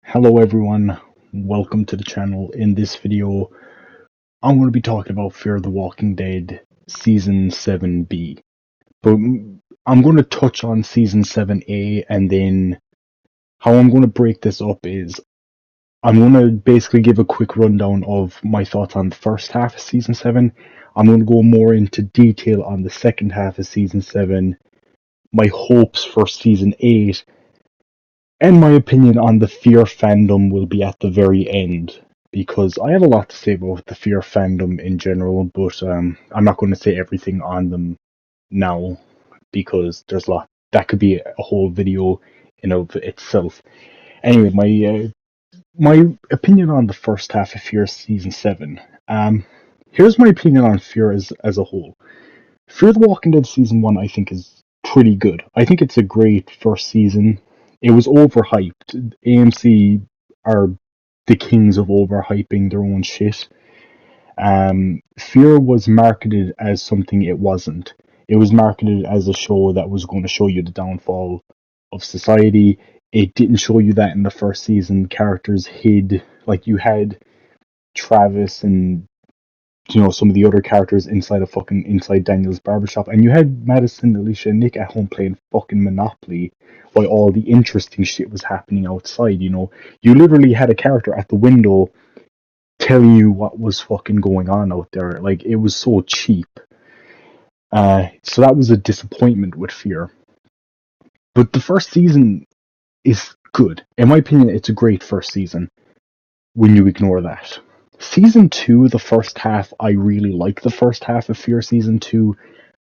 Hello everyone, welcome to the channel. In this video, I'm going to be talking about Fear the Walking Dead Season 7B. But I'm going to touch on Season 7A, and then how I'm going to break this up is I'm going to basically give a quick rundown of my thoughts on the first half of Season 7. I'm going to go more into detail on the second half of Season 7, my hopes for Season 8, and my opinion on the Fear fandom will be at the very end, because I have a lot to say about the Fear fandom in general, but I'm not going to say everything on them now, because there's a lot. That could be a whole video in of itself. Anyway, my opinion on the first half of Fear Season 7. Here's my opinion on Fear as a whole. Fear the Walking Dead Season 1, I think, is pretty good. I think it's a great first season. It was overhyped. AMC are the kings of overhyping their own shit. Fear was marketed as something it wasn't. It was marketed as a show that was going to show you the downfall of society. It didn't show you that in the first season. Characters hid. Like, you had Travis and some of the other characters inside Daniel's barbershop, and you had Madison, Alicia, and Nick at home playing fucking Monopoly while all the interesting shit was happening outside. You literally had a character at the window telling you what was fucking going on out there. Like, it was so cheap. So that was a disappointment with Fear. But the first season is good. In my opinion, it's a great first season when you ignore that. Season 2, the first half, I really like the first half of Fear Season 2.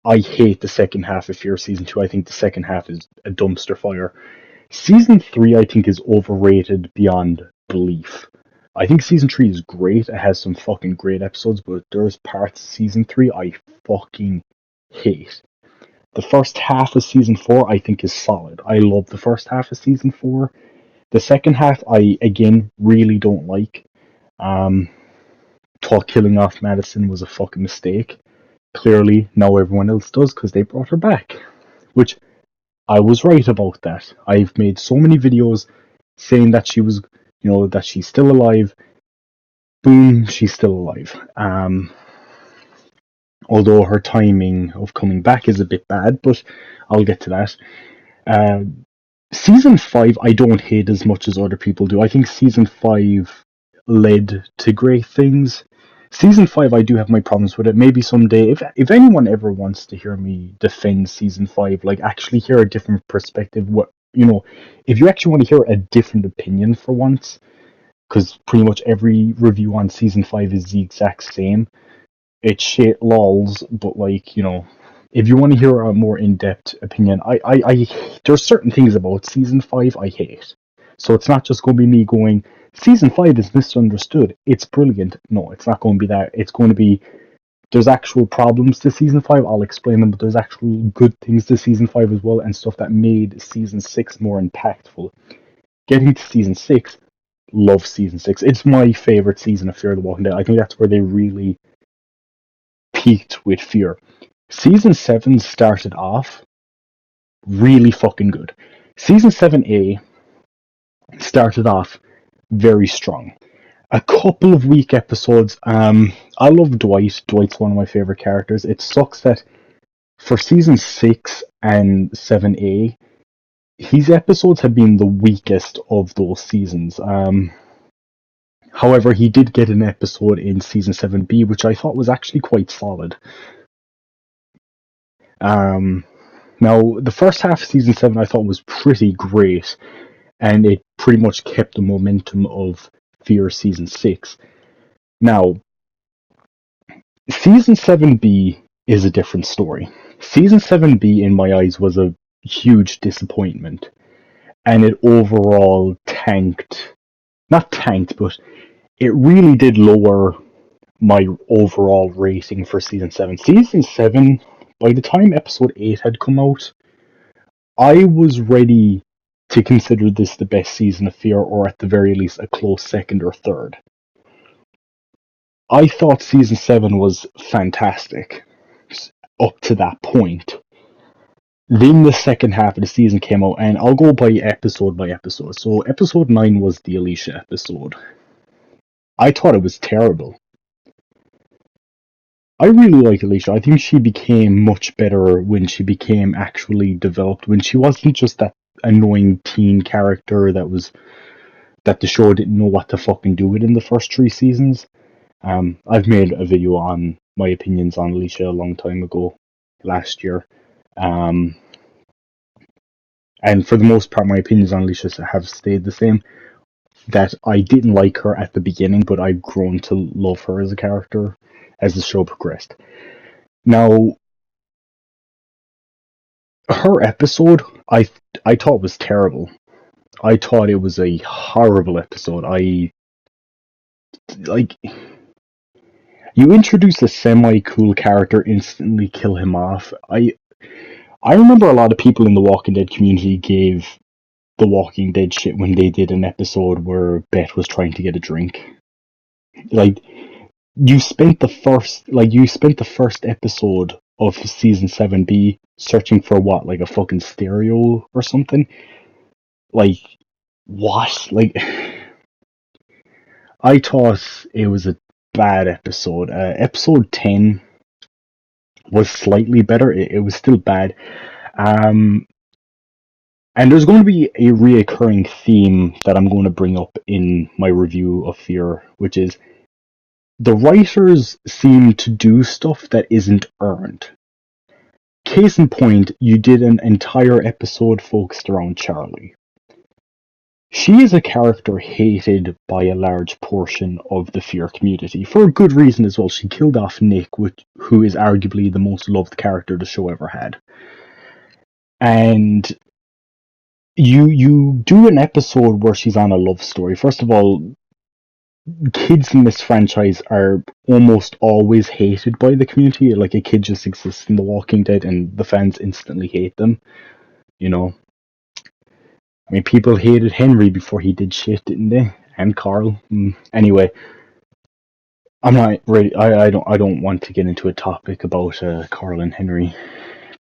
I hate the second half of Fear Season 2. I think the second half is a dumpster fire. Season 3, I think, is overrated beyond belief. I think Season 3 is great. It has some fucking great episodes, but there's parts of Season 3 I fucking hate. The first half of Season 4, I think, is solid. I love the first half of Season 4. The second half, I, again, really don't like. Thought killing off Madison was a fucking mistake. Clearly, now everyone else does because they brought her back. Which, I was right about that. I've made so many videos saying that she was, that she's still alive. Boom, she's still alive. Although her timing of coming back is a bit bad, but I'll get to that. Uh, Season 5, I don't hate as much as other people do. I think Season 5 led to great things. Season 5, I do have my problems with it. Maybe someday, if anyone ever wants to hear me defend Season 5, like actually hear a different perspective, if you actually want to hear a different opinion for once, because pretty much every review on Season 5 is the exact same. It's shit lols, but if you want to hear a more in-depth opinion, there's certain things about Season 5 I hate. So it's not just going to be me going, Season 5 is misunderstood. It's brilliant. No, it's not going to be that. It's going to be, there's actual problems to Season 5. I'll explain them, but there's actual good things to Season 5 as well, and stuff that made Season 6 more impactful. Getting to Season 6, love Season 6. It's my favorite season of Fear the Walking Dead. I think that's where they really peaked with Fear. Season 7 started off really fucking good. Season 7A started off very strong. A couple of weak episodes. I love Dwight. Dwight's one of my favorite characters. It sucks that for Season 6 and 7A, his episodes have been the weakest of those seasons. However, he did get an episode in Season 7B, which I thought was actually quite solid. Now, the first half of Season 7 I thought was pretty great, and it pretty much kept the momentum of Fear Season 6. Now, Season 7B is a different story. Season 7B, in my eyes, was a huge disappointment, and it overall tanked. Not tanked, but it really did lower my overall rating for Season 7. Season 7, by the time Episode 8 had come out, I was ready to consider this the best season of Fear, or at the very least a close second or third. I thought Season 7 was fantastic up to that point. Then the second half of the season came out, and I'll go by episode by episode. So episode 9 was the Alicia episode. I thought it was terrible. I really like Alicia. I think she became much better when she became actually developed, when she wasn't just that annoying teen character that the show didn't know what to fucking do with in the first 3 seasons. I've made a video on my opinions on Alicia a long time ago, last year. And for the most part, my opinions on Alicia have stayed the same. That I didn't like her at the beginning, but I've grown to love her as a character as the show progressed. Now, her episode, I thought was terrible. I thought it was a horrible episode. Like, you introduce a semi-cool character, instantly kill him off. I remember a lot of people in the Walking Dead community gave The Walking Dead shit when they did an episode where Beth was trying to get a drink. Like, you spent the first episode of season 7B searching for what, like a fucking stereo or something? Like, what? Like, I thought it was a bad episode. Episode 10 was slightly better. It was still bad. And there's going to be a reoccurring theme that I'm going to bring up in my review of Fear, which is the writers seem to do stuff that isn't earned. Case in point, you did an entire episode focused around Charlie. She is a character hated by a large portion of the Fear community, for a good reason as well. She killed off Nick, who is arguably the most loved character the show ever had. And you do an episode where she's on a love story. First of all, kids in this franchise are almost always hated by the community. Like, a kid just exists in The Walking Dead and the fans instantly hate them. You know? I mean, people hated Henry before he did shit, didn't they? And Carl. Anyway, I'm not ready. I don't want to get into a topic about Carl and Henry,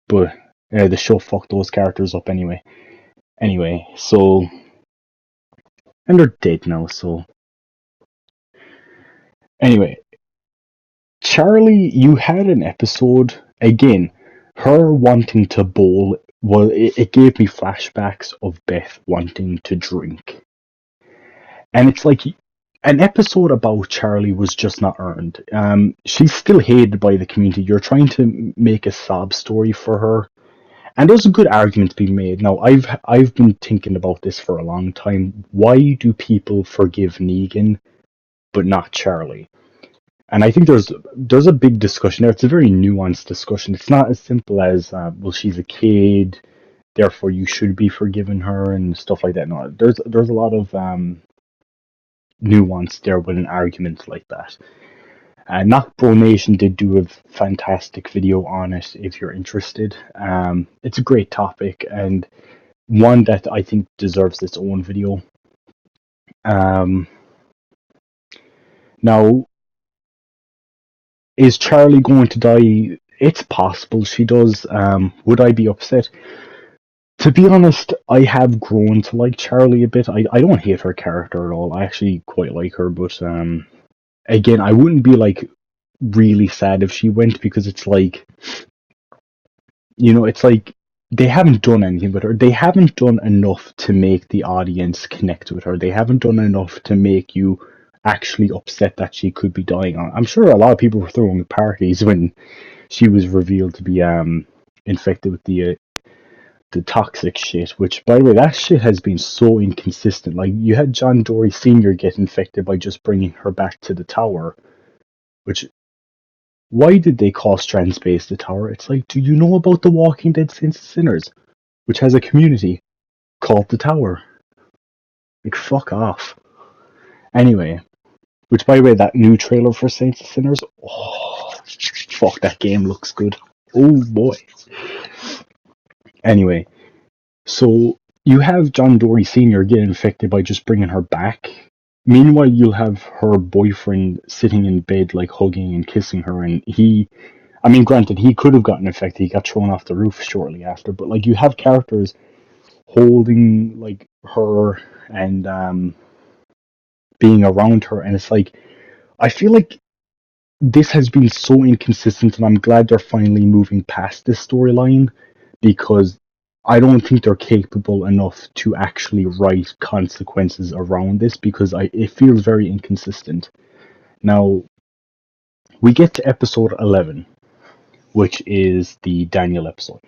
but the show fucked those characters up anyway. Anyway, so, and they're dead now. So, anyway, Charlie, you had an episode again. Her wanting to bowl. Well, it gave me flashbacks of Beth wanting to drink. And it's like, an episode about Charlie was just not earned. She's still hated by the community. You're trying to make a sob story for her. And there's a good argument to be made. Now, I've been thinking about this for a long time. Why do people forgive Negan, but not Charlie? And I think there's a big discussion there. It's a very nuanced discussion. It's not as simple as, well, she's a kid, therefore you should be forgiving her and stuff like that. No, there's a lot of nuance there with an argument like that. Knock Pro Nation did do a fantastic video on it if you're interested. It's a great topic and one that I think deserves its own video. Now, is Charlie going to die? It's possible she does. Would I be upset? To be honest, I have grown to like Charlie a bit. I don't hate her character at all. I actually quite like her, but again, I wouldn't be like really sad if she went, because it's like, it's like they haven't done anything with her. They haven't done enough to make the audience connect with her. They haven't done enough to make you actually upset that she could be dying. I'm sure a lot of people were throwing parties when she was revealed to be infected with the toxic shit, which, by the way, that shit has been so inconsistent. Like, you had John Dory Sr. get infected by just bringing her back to the tower, which, why did they call Strandspace the tower? It's like, do you know about The Walking Dead Saints and Sinners, which has a community called the tower? Like, fuck off. Anyway, which, by the way, that new trailer for Saints and Sinners, oh, fuck, that game looks good. Oh boy. Anyway, so you have John Dory Sr. get infected by just bringing her back. Meanwhile, you'll have her boyfriend sitting in bed, like, hugging and kissing her, and he, I mean, granted, he could have gotten infected. He got thrown off the roof shortly after. But like, you have characters holding like her and being around her, and it's like I feel like this has been so inconsistent, and I'm glad they're finally moving past this storyline because I don't think they're capable enough to actually write consequences around this because it feels very inconsistent. Now we get to episode 11, which is the Daniel episode.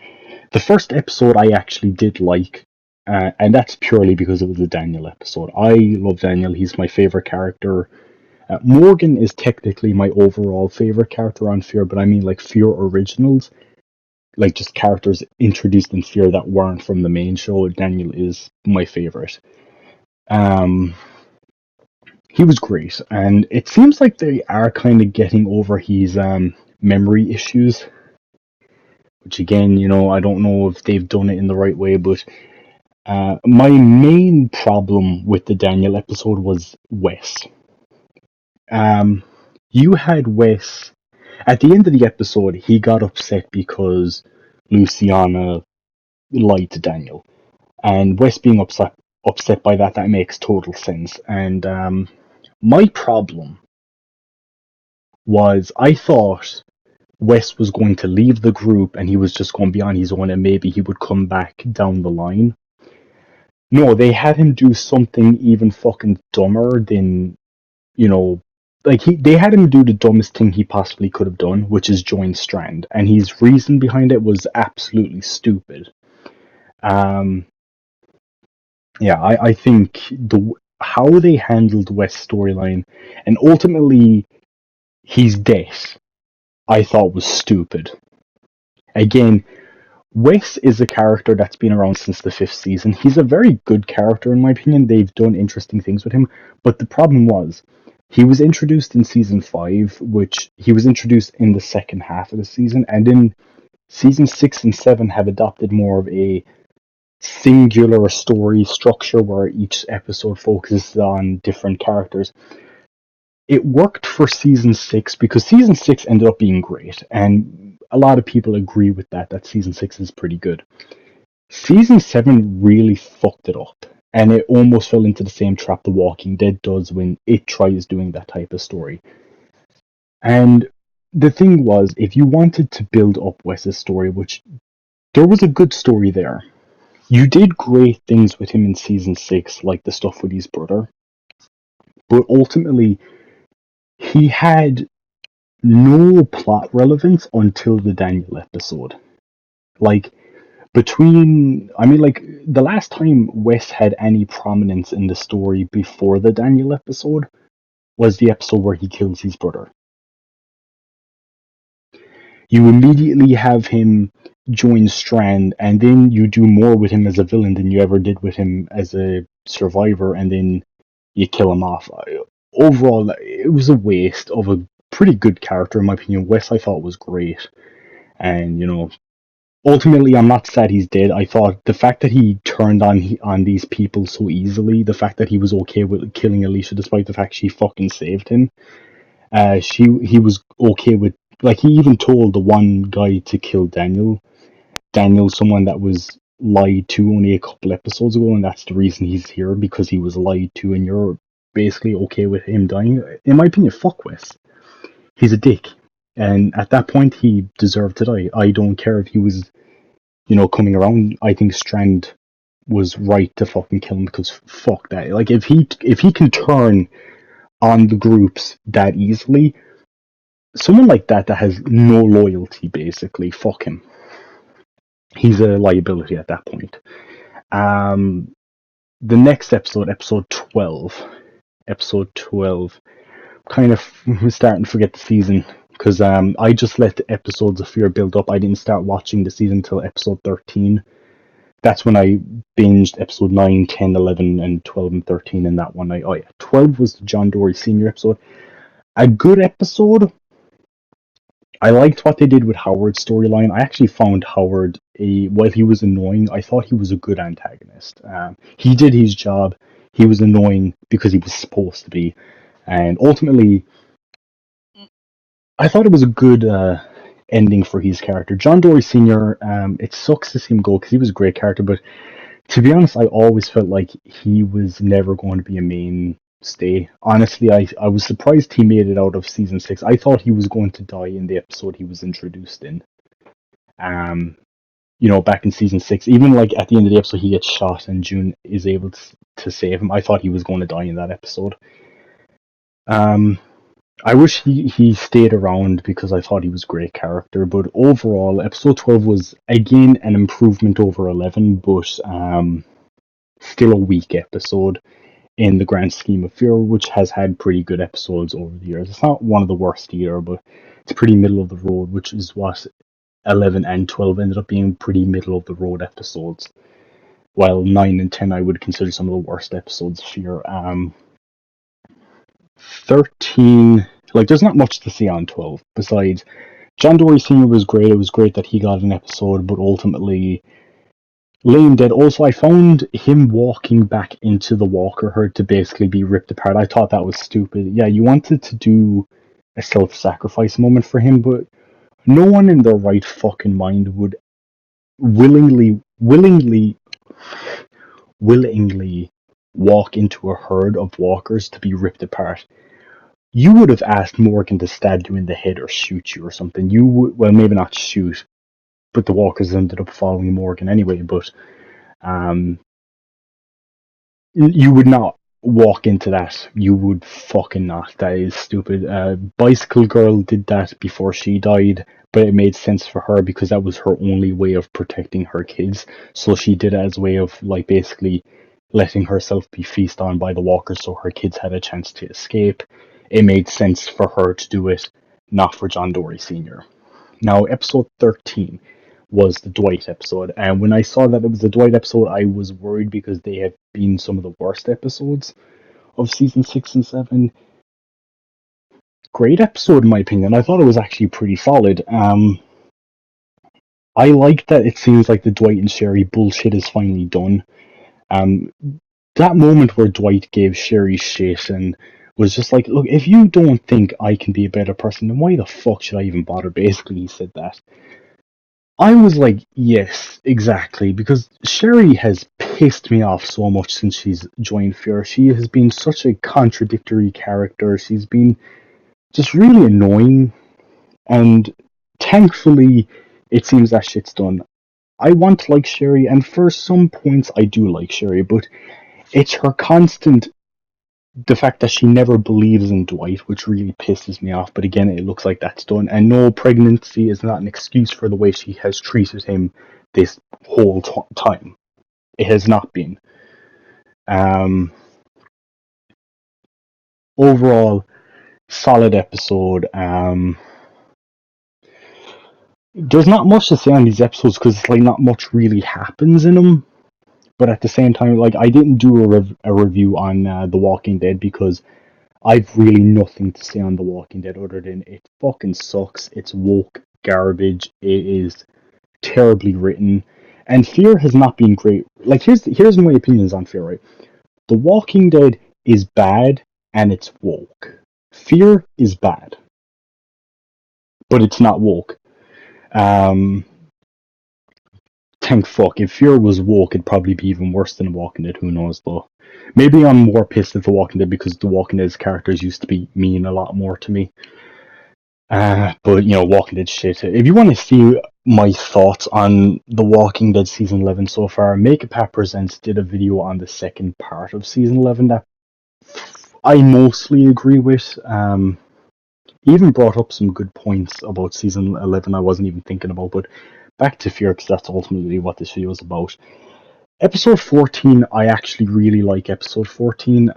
The first episode I actually did like, and that's purely because it was a Daniel episode. I love Daniel; he's my favorite character. Morgan is technically my overall favorite character on Fear, but I mean like Fear originals, like just characters introduced in Fear that weren't from the main show. Daniel is my favorite. Um, he was great, and it seems like they are kind of getting over his memory issues. Which again, I don't know if they've done it in the right way, but my main problem with the Daniel episode was Wes. Um, you had Wes at the end of the episode. He got upset because Luciana lied to Daniel, and Wes being upset by that makes total sense. And my problem was I thought Wes was going to leave the group and he was just going to be on his own, and maybe he would come back down the line. No, they had him do something even fucking dumber than, you know, like they had him do the dumbest thing he possibly could have done, which is join Strand, and his reason behind it was absolutely stupid. Um, yeah, I think how they handled West's storyline and ultimately his death, I thought was stupid. Again, Wes is a character that's been around since the fifth season. He's a very good character, in my opinion. They've done interesting things with him. But the problem was, he was introduced in season 5, which he was introduced in the second half of the season. And in season 6 and 7 have adopted more of a singular story structure where each episode focuses on different characters. It worked for season 6 because season 6 ended up being great. And a lot of people agree with that season 6 is pretty good. Season 7 really fucked it up, and it almost fell into the same trap The Walking Dead does when it tries doing that type of story. And the thing was, if you wanted to build up Wes's story, which there was a good story there, you did great things with him in season 6, like the stuff with his brother, but ultimately, he had no plot relevance until the Daniel episode. Like, like, the last time Wes had any prominence in the story before the Daniel episode was the episode where he kills his brother. You immediately have him join Strand, and then you do more with him as a villain than you ever did with him as a survivor, and then you kill him off. Overall, it was a waste of a pretty good character, in my opinion. Wes, I thought, was great. And, ultimately, I'm not sad he's dead. I thought the fact that he turned on these people so easily, the fact that he was okay with killing Alicia, despite the fact she fucking saved him, he was okay with, like, he even told the one guy to kill Daniel. Daniel, someone that was lied to only a couple episodes ago, and that's the reason he's here, because he was lied to, and you're basically okay with him dying. In my opinion, fuck Wes. He's a dick. And at that point, he deserved to die. I don't care if he was, coming around. I think Strand was right to fucking kill him because fuck that. Like, if he can turn on the groups that easily, someone like that has no loyalty, basically, fuck him. He's a liability at that point. The next episode 12. Episode 12. Kind of starting to forget the season because I just let the episodes of Fear build up. I didn't start watching the season until episode 13. That's when I binged episode 9, 10, 11, and 12 and 13 in that one night. Oh yeah, 12 was the John Dory Sr. episode. A good episode. I liked what they did with Howard's storyline. I actually found Howard, while he was annoying, I thought he was a good antagonist. He did his job. He was annoying because he was supposed to be. And ultimately, I thought it was a good ending for his character. John Dory Sr., it sucks to see him go because he was a great character, but to be honest, I always felt like he was never going to be a mainstay. Honestly, I was surprised he made it out of season 6. I thought he was going to die in the episode he was introduced in. Um, back in season 6, even like at the end of the episode, he gets shot and June is able to save him. I thought he was going to die in that episode. I wish he stayed around because I thought he was a great character. But overall, episode 12 was again an improvement over 11, but still a weak episode in the grand scheme of Fear, which has had pretty good episodes over the years. It's not one of the worst either, but it's pretty middle of the road, which is what 11 and 12 ended up being pretty middle of the road episodes. While 9 and 10 I would consider some of the worst episodes of Fear. 13, like there's not much to see on 12 besides John Dory Sr. was great. It was great that he got an episode, but ultimately laying dead. Also, I found him walking back into the Walker herd to basically be ripped apart. I thought that was stupid. Yeah, you wanted to do a self-sacrifice moment for him, but no one in their right fucking mind would willingly walk into a herd of walkers to be ripped apart. You would have asked Morgan to stab you in the head or shoot you or something. You would, well, maybe not shoot, but the walkers ended up following Morgan anyway. But you would not walk into that. You would fucking not. That is stupid. Bicycle Girl did that before she died, but it made sense for her because that was her only way of protecting her kids. So she did it as a way of like basically letting herself be feasted on by the walkers so her kids had a chance to escape. It made sense for her to do it, not for John Dory Sr. Now, episode 13 was the Dwight episode, and when I saw that it was the Dwight episode, I was worried because they have been some of the worst episodes of season 6 and 7. Great episode in my opinion. I thought it was actually pretty solid. I like that it seems like the Dwight and Sherry bullshit is finally done. That moment where Dwight gave Sherry shit and was just like, look, if you don't think I can be a better person, then why the fuck should I even bother? Basically, he said that. I was like, yes, exactly, because Sherry has pissed me off so much since she's joined Fear. She has been such a contradictory character. She's been just really annoying, and thankfully, it seems that shit's done. I want to like Sherry, and for some points, I do like Sherry, but it's her constant, the fact that she never believes in Dwight, which really pisses me off. But again, it looks like that's done. And no, pregnancy is not an excuse for the way she has treated him this whole time. It has not been. Overall, solid episode. There's not much to say on these episodes because it's like not much really happens in them. But at the same time, like I didn't do a review on The Walking Dead because I've really nothing to say on The Walking Dead other than it fucking sucks. It's woke garbage. It is terribly written, and Fear has not been great. Like here's my opinions on Fear. Right, The Walking Dead is bad and it's woke. Fear is bad, but it's not woke. Thank fuck. If Fear was woke, it'd probably be even worse than The Walking Dead. Who knows though? Maybe I'm more pissed at The Walking Dead because The Walking Dead's characters used to be mean a lot more to me. But Walking Dead shit. If you want to see my thoughts on The Walking Dead season 11 so far, Make a Pat Presents did a video on the second part of season 11 that I mostly agree with. He even brought up some good points about season 11 I wasn't even thinking about, but back to Fear because that's ultimately what this video is about. Episode 14, I actually really like episode 14.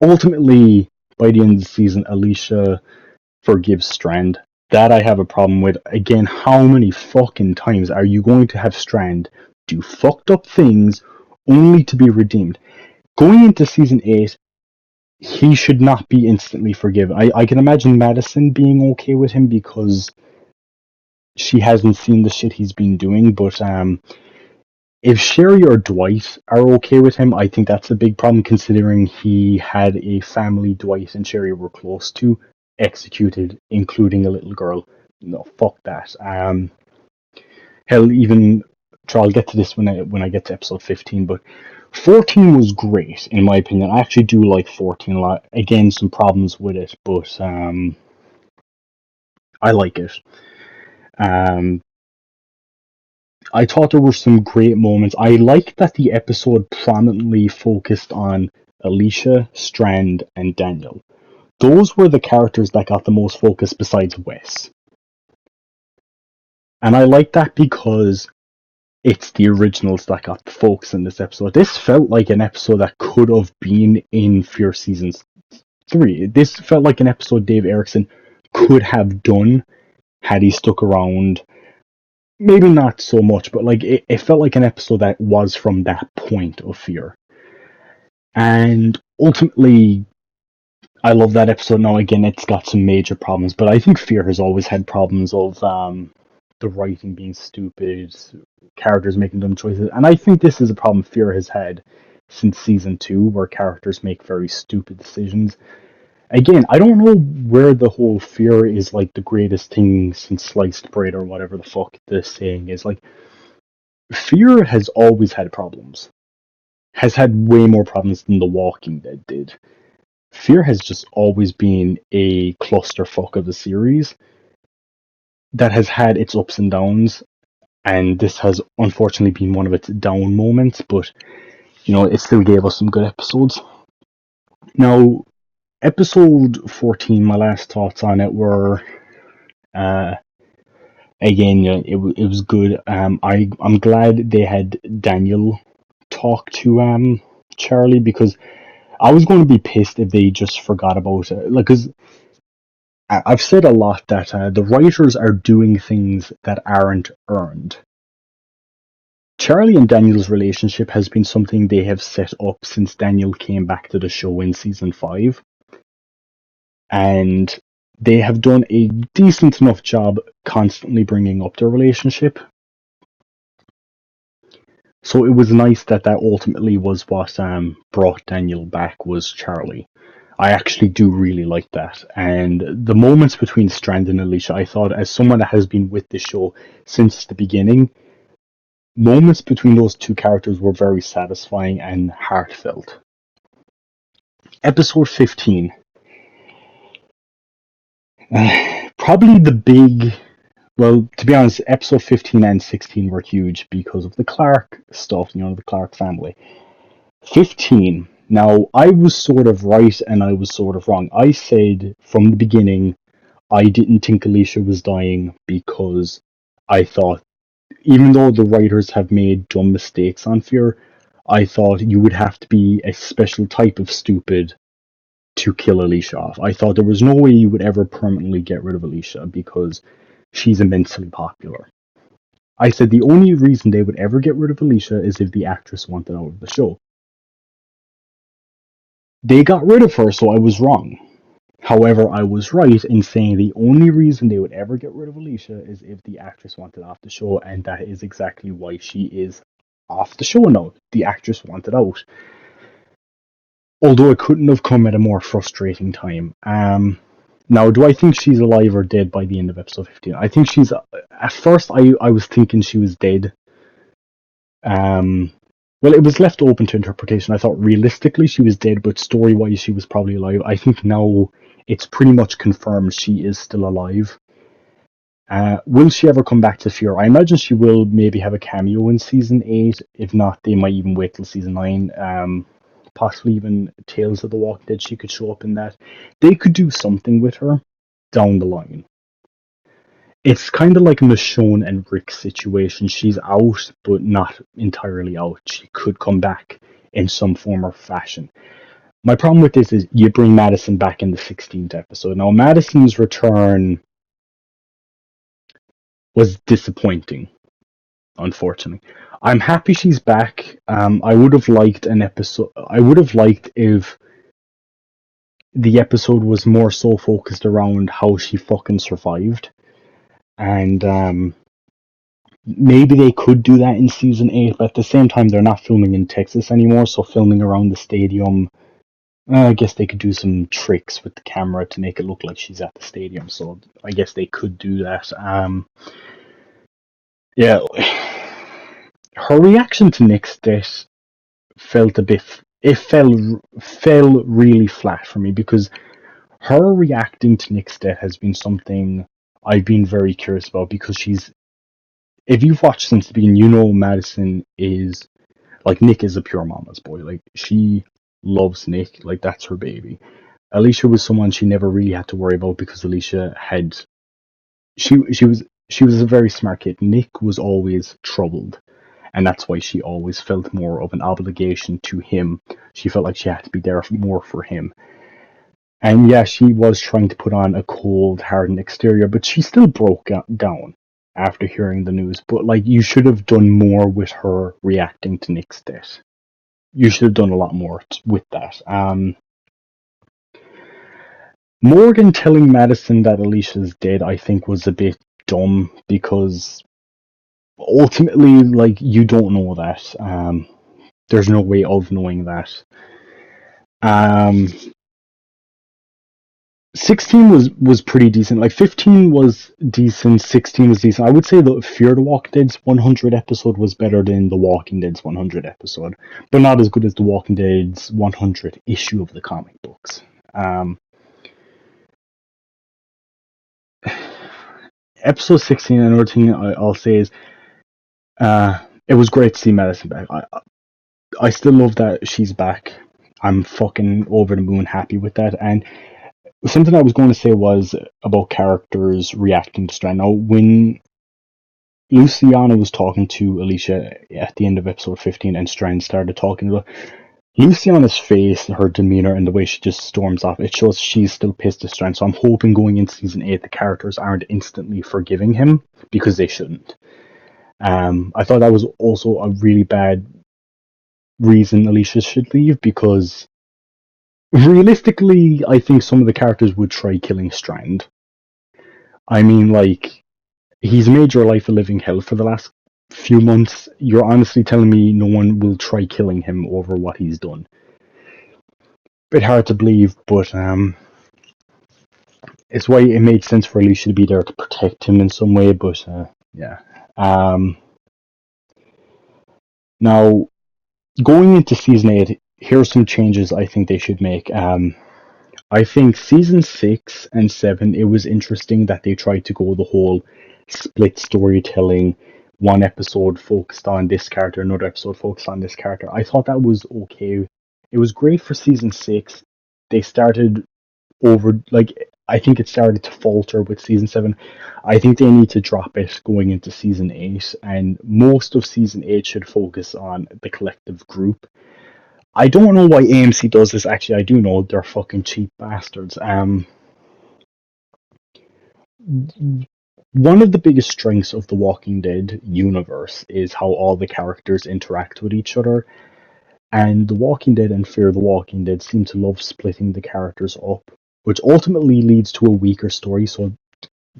Ultimately, by the end of the season, Alicia forgives Strand. That I have a problem with. Again, how many fucking times are you going to have Strand do fucked up things only to be redeemed? Going into season 8, he should not be instantly forgiven. I can imagine Madison being okay with him because she hasn't seen the shit he's been doing, but if Sherry or Dwight are okay with him, I think that's a big problem considering he had a family Dwight and Sherry were close to executed, including a little girl. no, fuck that. Hell, even try. I'll get to this when I get to episode 15, but 14 was great in my opinion. I actually do like 14 a lot. Again, some problems with it, but I like it. Um, I thought there were some great moments. I liked that the episode prominently focused on Alicia, Strand, and Daniel. Those were the characters that got the most focus besides Wes. And I like that because it's the originals that got the focus in this episode. This felt like an episode that could have been in Fear Season 3. This felt like an episode Dave Erickson could have done had he stuck around. Maybe not so much, but like it felt like an episode that was from that point of Fear. And ultimately, I love that episode. Now, again, it's got some major problems, but I think Fear has always had problems of the writing being stupid, characters making dumb choices, and I think this is a problem Fear has had since season 2, where characters make very stupid decisions. Again, I don't know where the whole Fear is like the greatest thing since sliced bread or whatever the fuck the saying is. Like, Fear has always had problems. Has had way more problems than The Walking Dead did. Fear has just always been a clusterfuck of a series that has had its ups and downs, and this has unfortunately been one of its down moments, but it still gave us some good episodes. Now, episode 14, my last thoughts on it were, again, it was good. I'm glad they had Daniel talk to Charlie, because I was going to be pissed if they just forgot about it. Like, because I've said a lot that the writers are doing things that aren't earned. Charlie and Daniel's relationship has been something they have set up since Daniel came back to the show in season 5. And they have done a decent enough job constantly bringing up their relationship. So it was nice that ultimately was what brought Daniel back, was Charlie. I actually do really like that. And the moments between Strand and Alicia, I thought, as someone that has been with the show since the beginning, moments between those two characters were very satisfying and heartfelt. Episode 15. Probably the big... Well, to be honest, episode 15 and 16 were huge because of the Clark stuff, the Clark family. 15. Now, I was sort of right and I was sort of wrong. I said from the beginning I didn't think Alicia was dying because I thought, even though the writers have made dumb mistakes on Fear, I thought you would have to be a special type of stupid to kill Alicia off. I thought there was no way you would ever permanently get rid of Alicia because she's immensely popular. I said the only reason they would ever get rid of Alicia is if the actress wanted out of the show. They got rid of her, so I was wrong. However, I was right in saying the only reason they would ever get rid of Alicia is if the actress wanted off the show, and that is exactly why she is off the show now. The actress wanted out. Although it couldn't have come at a more frustrating time. Now, do I think she's alive or dead by the end of episode 15? I think she's... At first, I was thinking she was dead. Well, it was left open to interpretation. I thought realistically she was dead, but story-wise she was probably alive. I think now it's pretty much confirmed she is still alive. Will she ever come back to Fear? I imagine she will maybe have a cameo in season 8. If not, they might even wait till season 9. Possibly even Tales of the Walking Dead, she could show up in that. They could do something with her down the line. It's kind of like Michonne and Rick situation. She's out, but not entirely out. She could come back in some form or fashion. My problem with this is you bring Madison back in the 16th episode. Now, Madison's return was disappointing, unfortunately. I'm happy she's back. I would have liked an episode. I would have liked if the episode was more so focused around how she fucking survived. And maybe they could do that in season 8, but at the same time, they're not filming in Texas anymore, so filming around the stadium I guess they could do some tricks with the camera to make it look like she's at the stadium, so I guess they could do that. Yeah, her reaction to Nick's death felt a bit. It fell really flat for me because her reacting to Nick's death has been something I've been very curious about because she's. If you've watched since the beginning, you know Madison is like Nick is a pure mama's boy. Like she loves Nick, like that's her baby. Alicia was someone she never really had to worry about because Alicia had she was a very smart kid. Nick was always troubled, and that's why she always felt more of an obligation to him. She felt like she had to be there more for him. And yeah, she was trying to put on a cold, hardened exterior, but she still broke down after hearing the news. But like, you should have done more with her reacting to Nick's death. You should have done a lot more with that. Morgan telling Madison that Alicia's dead, I think, was a bit dumb because ultimately, like, you don't know that. There's no way of knowing that. Um, 16 was pretty decent. Like 15 was decent, 16 was decent. I would say the Fear the Walking Dead's 100 episode was better than the Walking Dead's 100 episode, but not as good as the Walking Dead's 100 issue of the comic books. Episode 16, another thing I'll say is it was great to see Madison back. I still love that she's back. I'm fucking over the moon happy with that. And something I was going to say was about characters reacting to Strand. Now, when Luciana was talking to Alicia at the end of episode 15 and Strand started talking to her, Luciana's face, her demeanor, and the way she just storms off, it shows she's still pissed at Strand. So I'm hoping going into season 8 the characters aren't instantly forgiving him because they shouldn't. I thought that was also a really bad reason Alicia should leave because realistically, I think some of the characters would try killing Strand. I mean, like, he's made your life a living hell for the last few months. You're honestly telling me no one will try killing him over what he's done. Bit hard to believe, but it's why it made sense for Alicia to be there to protect him in some way. But yeah. Now, going into season 8, here are some changes I think they should make. I think season 6 and 7, it was interesting that they tried to go the whole split storytelling. One episode focused on this character, another episode focused on this character. I thought that was okay. It was great for season 6. They started over, like, I think it started to falter with season 7. I think they need to drop it going into season 8, and most of season 8 should focus on the collective group. I don't know why AMC does this. Actually, I do know they're fucking cheap bastards. One of the biggest strengths of the Walking Dead universe is how all the characters interact with each other. And The Walking Dead and Fear the Walking Dead seem to love splitting the characters up, which ultimately leads to a weaker story. So,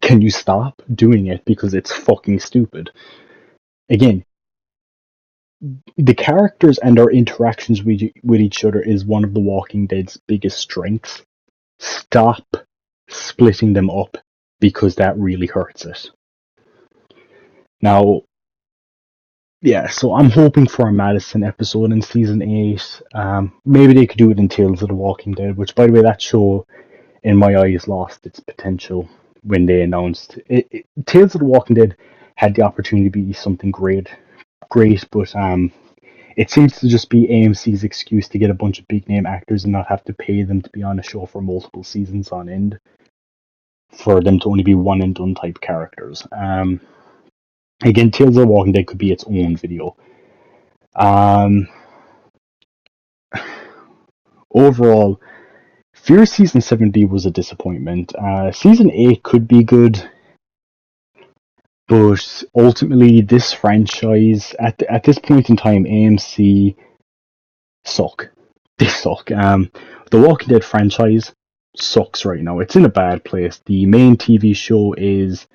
can you stop doing it because it's fucking stupid? Again, the characters and their interactions with each other is one of The Walking Dead's biggest strengths. Stop splitting them up because that really hurts it. Now, yeah, so I'm hoping for a Madison episode in season 8. Maybe they could do it in Tales of the Walking Dead, which, by the way, that show, in my eyes, lost its potential when they announced it. Tales of the Walking Dead had the opportunity to be something great, but it seems to just be AMC's excuse to get a bunch of big name actors and not have to pay them to be on a show for multiple seasons on end, for them to only be one and done type characters. Again, Tales of the Walking Dead could be its own video. Overall, Fear Season 70 was a disappointment. Season 8 could be good, but ultimately this franchise, at this point in time, AMC suck. They suck. The Walking Dead franchise sucks right now. It's in a bad place. The main TV show is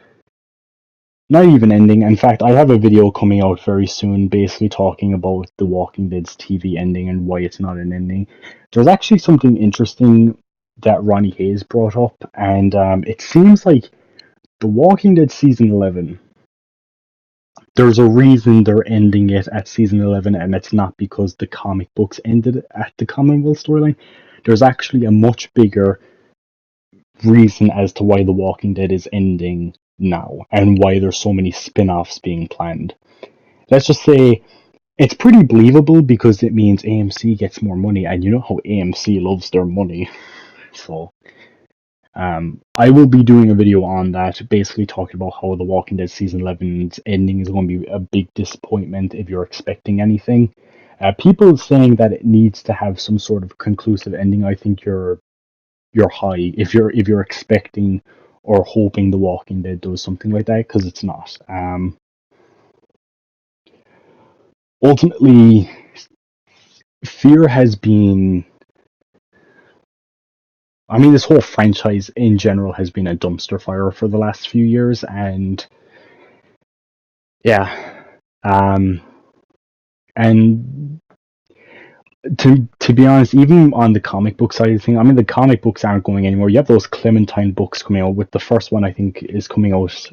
not even ending. In fact, I have a video coming out very soon basically talking about The Walking Dead's TV ending and why it's not an ending. There's actually something interesting that Ronnie Hayes brought up, and it seems like The Walking Dead season 11, there's a reason they're ending it at season 11, and it's not because the comic books ended at the Commonwealth storyline. There's actually a much bigger reason as to why The Walking Dead is ending now, and why there's so many spin offs being planned. Let's just say it's pretty believable because it means AMC gets more money, and you know how AMC loves their money. So, I will be doing a video on that, basically talking about how The Walking Dead season 11's ending is going to be a big disappointment if you're expecting anything. People saying that it needs to have some sort of conclusive ending, I think you're high if you're expecting or hoping The Walking Dead does something like that, because it's not. Ultimately, Fear has been. I mean, this whole franchise in general has been a dumpster fire for the last few years, and yeah, and to be honest, even on the comic book side of things, I mean, the comic books aren't going anywhere. You have those Clementine books coming out. With the first one, I think is coming out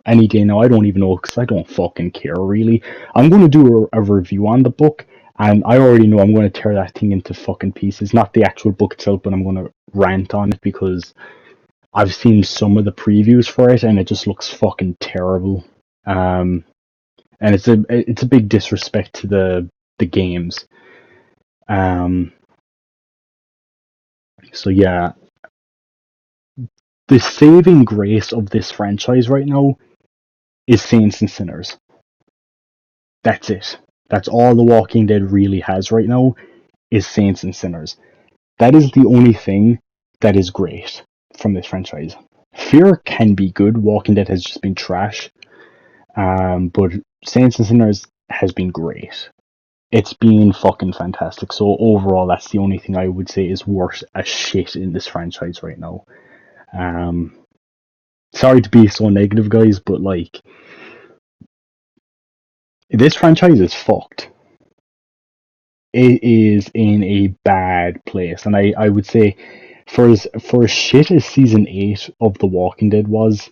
any day now. I don't even know because I don't fucking care really. I'm going to do a review on the book, and I already know I'm going to tear that thing into fucking pieces. Not the actual book itself, but I'm going to rant on it because I've seen some of the previews for it, and it just looks fucking terrible. And it's a big disrespect to the games. So yeah, the saving grace of this franchise right now is Saints and Sinners. That's it. That's all The Walking Dead really has right now is Saints and Sinners. That is the only thing that is great from this franchise. Fear can be good. Walking Dead has just been trash. But Saints and Sinners has been great. It's been fucking fantastic. So overall, that's the only thing I would say is worth a shit in this franchise right now. Sorry to be so negative, guys, but like, this franchise is fucked. It is in a bad place, and I would say for as shit as season 8 of The Walking Dead was,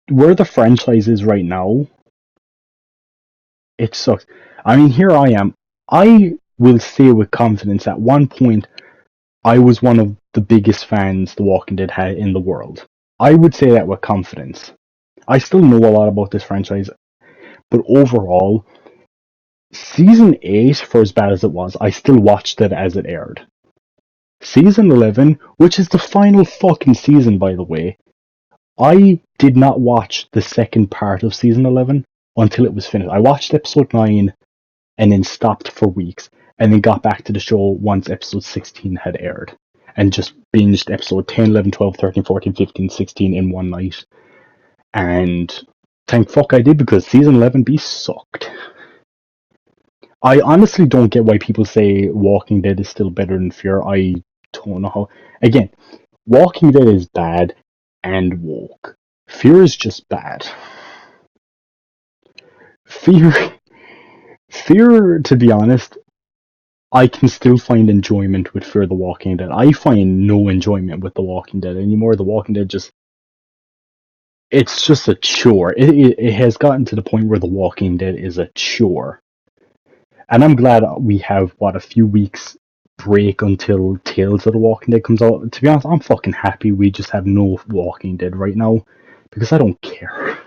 where the franchise is right now, it sucks. I mean, here I am. I will say with confidence at one point I was one of the biggest fans The Walking Dead had in the world. I would say that with confidence. I still know a lot about this franchise, but overall, season 8, for as bad as it was, I still watched it as it aired. Season 11, which is the final fucking season, by the way, I did not watch the second part of season 11 until it was finished. I watched episode 9 and then stopped for weeks, and then got back to the show once episode 16 had aired, and just binged episode 10, 11, 12, 13, 14, 15, 16 in one night. And thank fuck I did, because season 11B sucked. I honestly don't get why people say Walking Dead is still better than Fear. I don't know how. Again, Walking Dead is bad and woke. Fear is just bad. Fear, Fear, to be honest, I can still find enjoyment with Fear the Walking Dead. I find no enjoyment with The Walking Dead anymore. The Walking Dead it's just a chore. It has gotten to the point where The Walking Dead is a chore. And I'm glad we have, a few weeks break until Tales of the Walking Dead comes out. To be honest, I'm fucking happy we just have no Walking Dead right now, because I don't care.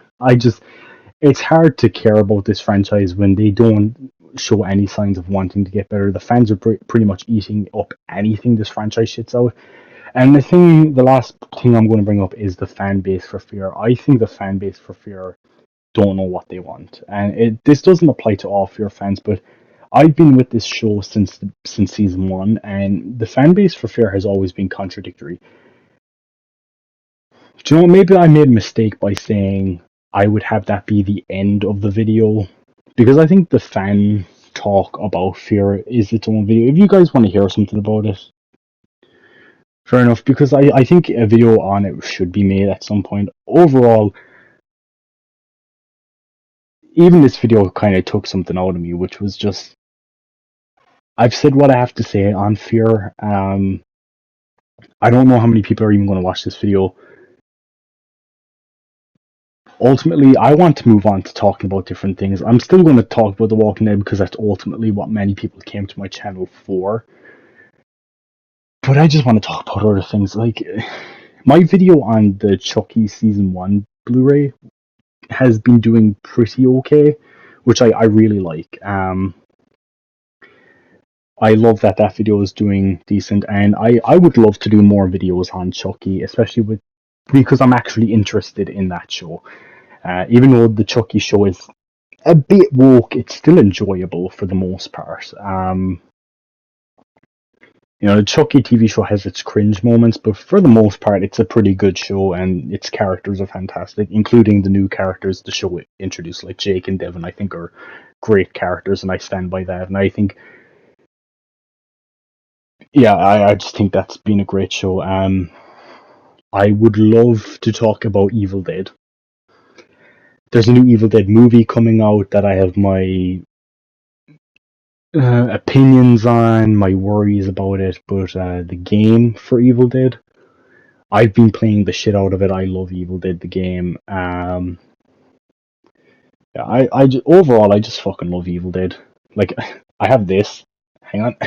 It's hard to care about this franchise when they don't show any signs of wanting to get better. The fans are pretty much eating up anything this franchise shits out. And the last thing I'm going to bring up is the fan base for Fear. I think the fan base for Fear don't know what they want. And this doesn't apply to all Fear fans, but I've been with this show since season 1, and the fan base for Fear has always been contradictory. Do you know, maybe I made a mistake by saying I would have that be the end of the video, because I think the fan talk about Fear is its own video. If you guys want to hear something about it, Fair enough, because I think a video on it should be made at some point. Overall, even this video kind of took something out of me, which was just, I've said what I have to say on Fear. I don't know how many people are even going to watch this video. Ultimately, I want to move on to talking about different things. I'm still going to talk about The Walking Dead because that's ultimately what many people came to my channel for. But I just want to talk about other things. Like, my video on the Chucky Season 1 Blu-ray has been doing pretty okay, which I really like. I love that video is doing decent, and I would love to do more videos on Chucky, especially because I'm actually interested in that show. Even though the Chucky show is a bit woke, it's still enjoyable for the most part. The Chucky TV show has its cringe moments, but for the most part, it's a pretty good show, and its characters are fantastic, including the new characters the show introduced, like Jake and Devin. I think are great characters, and I stand by that. And I think, yeah, I just think that's been a great show. I would love to talk about Evil Dead. There's a new Evil Dead movie coming out that I have my opinions on, my worries about it, but the game for Evil Dead, I've been playing the shit out of it. I love Evil Dead, the game. Yeah, overall, I just fucking love Evil Dead. Like, I have this. Hang on.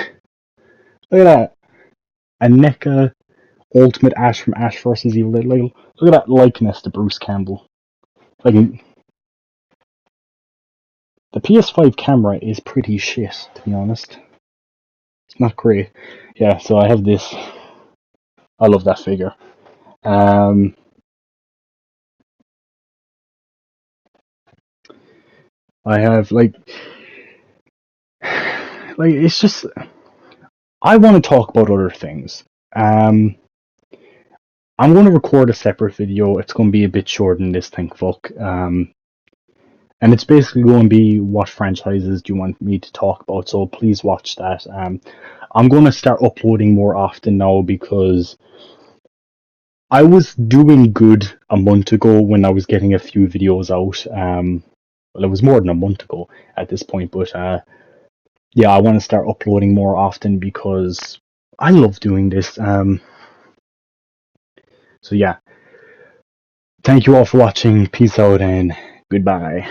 Look at that. A NECA Ultimate Ash from Ash vs. Evil Dead. Like, look at that likeness to Bruce Campbell. Like, the PS5 camera is pretty shit, to be honest. It's not great. Yeah, so I have this. I love that figure. I have it's just, I want to talk about other things. I'm going to record a separate video. It's going to be a bit shorter than this, thank fuck. And it's basically going to be what franchises do you want me to talk about. So please watch that. I'm going to start uploading more often now because I was doing good a month ago when I was getting a few videos out. Well, it was more than a month ago at this point, but yeah, I want to start uploading more often because I love doing this. So yeah, thank you all for watching. Peace out and goodbye.